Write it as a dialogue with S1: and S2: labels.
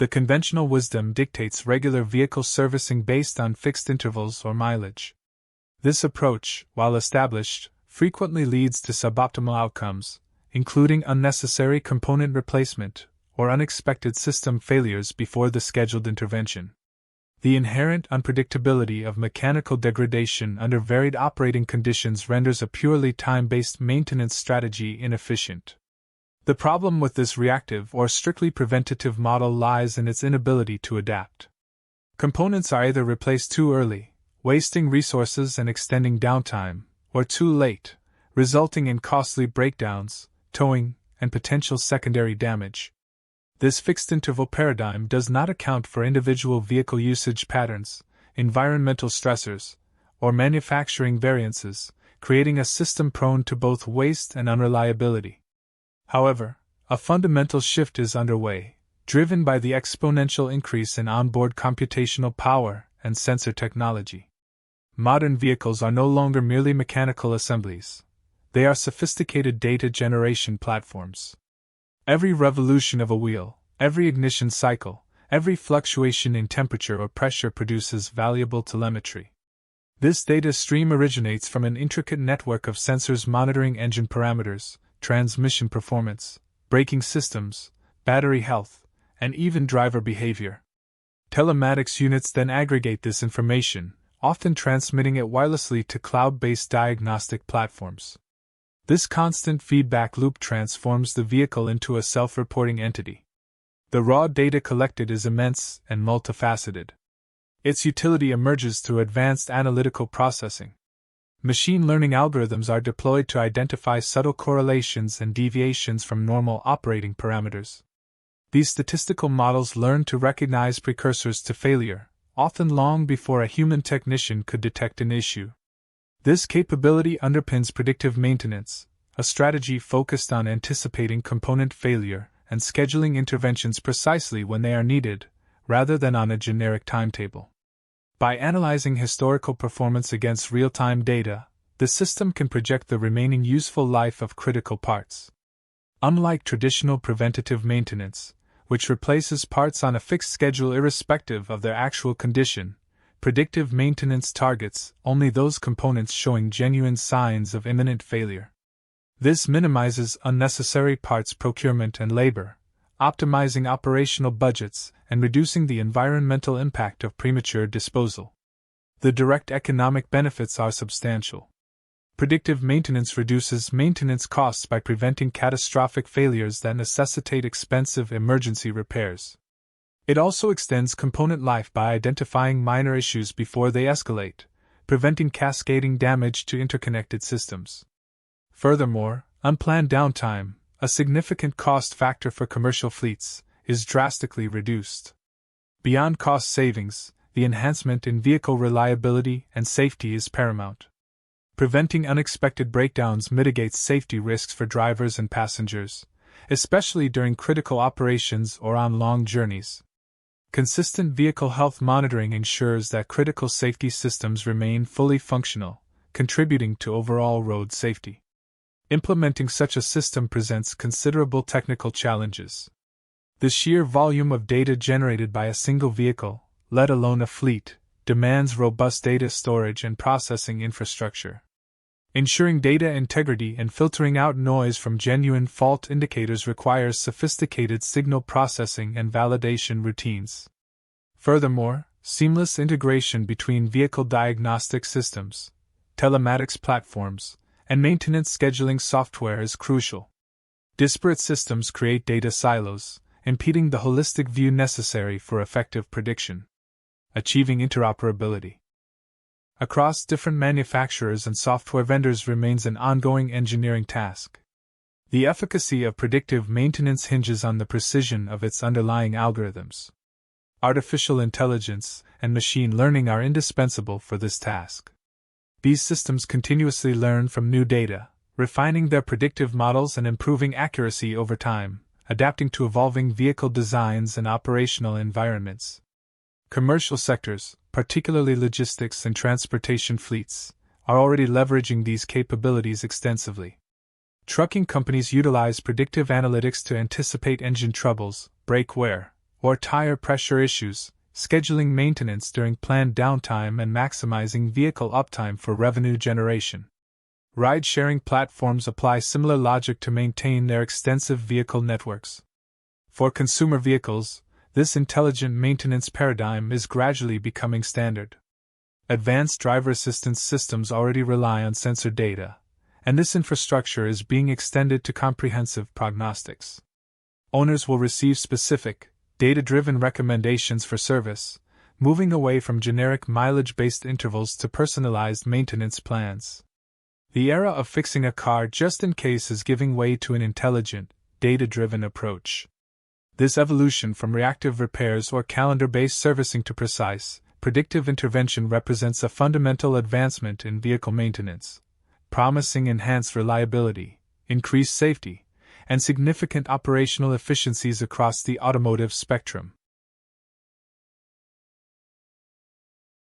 S1: The conventional wisdom dictates regular vehicle servicing based on fixed intervals or mileage. This approach, while established, frequently leads to suboptimal outcomes, including unnecessary component replacement or unexpected system failures before the scheduled intervention. The inherent unpredictability of mechanical degradation under varied operating conditions renders a purely time-based maintenance strategy inefficient. The problem with this reactive or strictly preventative model lies in its inability to adapt. Components are either replaced too early, wasting resources and extending downtime, or too late, resulting in costly breakdowns, towing, and potential secondary damage. This fixed-interval paradigm does not account for individual vehicle usage patterns, environmental stressors, or manufacturing variances, creating a system prone to both waste and unreliability. However, a fundamental shift is underway, driven by the exponential increase in onboard computational power and sensor technology. Modern vehicles are no longer merely mechanical assemblies. They are sophisticated data generation platforms. Every revolution of a wheel, every ignition cycle, every fluctuation in temperature or pressure produces valuable telemetry. This data stream originates from an intricate network of sensors monitoring engine parameters, transmission performance, braking systems, battery health, and even driver behavior. Telematics units then aggregate this information, often transmitting it wirelessly to cloud-based diagnostic platforms. This constant feedback loop transforms the vehicle into a self-reporting entity. The raw data collected is immense and multifaceted. Its utility emerges through advanced analytical processing. Machine learning algorithms are deployed to identify subtle correlations and deviations from normal operating parameters. These statistical models learn to recognize precursors to failure, often long before a human technician could detect an issue. This capability underpins predictive maintenance, a strategy focused on anticipating component failure and scheduling interventions precisely when they are needed, rather than on a generic timetable. By analyzing historical performance against real-time data, the system can project the remaining useful life of critical parts. Unlike traditional preventative maintenance, which replaces parts on a fixed schedule irrespective of their actual condition, predictive maintenance targets only those components showing genuine signs of imminent failure. This minimizes unnecessary parts procurement and labor, optimizing operational budgets and reducing the environmental impact of premature disposal. The direct economic benefits are substantial. Predictive maintenance reduces maintenance costs by preventing catastrophic failures that necessitate expensive emergency repairs. It also extends component life by identifying minor issues before they escalate, preventing cascading damage to interconnected systems. Furthermore, unplanned downtime, a significant cost factor for commercial fleets, is drastically reduced. Beyond cost savings, the enhancement in vehicle reliability and safety is paramount. Preventing unexpected breakdowns mitigates safety risks for drivers and passengers, especially during critical operations or on long journeys. Consistent vehicle health monitoring ensures that critical safety systems remain fully functional, contributing to overall road safety. Implementing such a system presents considerable technical challenges. The sheer volume of data generated by a single vehicle, let alone a fleet, demands robust data storage and processing infrastructure. Ensuring data integrity and filtering out noise from genuine fault indicators requires sophisticated signal processing and validation routines. Furthermore, seamless integration between vehicle diagnostic systems, telematics platforms, and maintenance scheduling software is crucial. Disparate systems create data silos, impeding the holistic view necessary for effective prediction. Achieving interoperability across different manufacturers and software vendors remains an ongoing engineering task. The efficacy of predictive maintenance hinges on the precision of its underlying algorithms. Artificial intelligence and machine learning are indispensable for this task. These systems continuously learn from new data, refining their predictive models and improving accuracy over time, adapting to evolving vehicle designs and operational environments. Commercial sectors, particularly logistics and transportation fleets, are already leveraging these capabilities extensively. Trucking companies utilize predictive analytics to anticipate engine troubles, brake wear, or tire pressure issues, scheduling maintenance during planned downtime and maximizing vehicle uptime for revenue generation. Ride-sharing platforms apply similar logic to maintain their extensive vehicle networks. For consumer vehicles, this intelligent maintenance paradigm is gradually becoming standard. Advanced driver assistance systems already rely on sensor data, and this infrastructure is being extended to comprehensive prognostics. Owners will receive specific, data-driven recommendations for service, moving away from generic mileage-based intervals to personalized maintenance plans. The era of fixing a car just in case is giving way to an intelligent, data-driven approach. This evolution from reactive repairs or calendar-based servicing to precise, predictive intervention represents a fundamental advancement in vehicle maintenance, promising enhanced reliability, increased safety, and significant operational efficiencies across the automotive spectrum.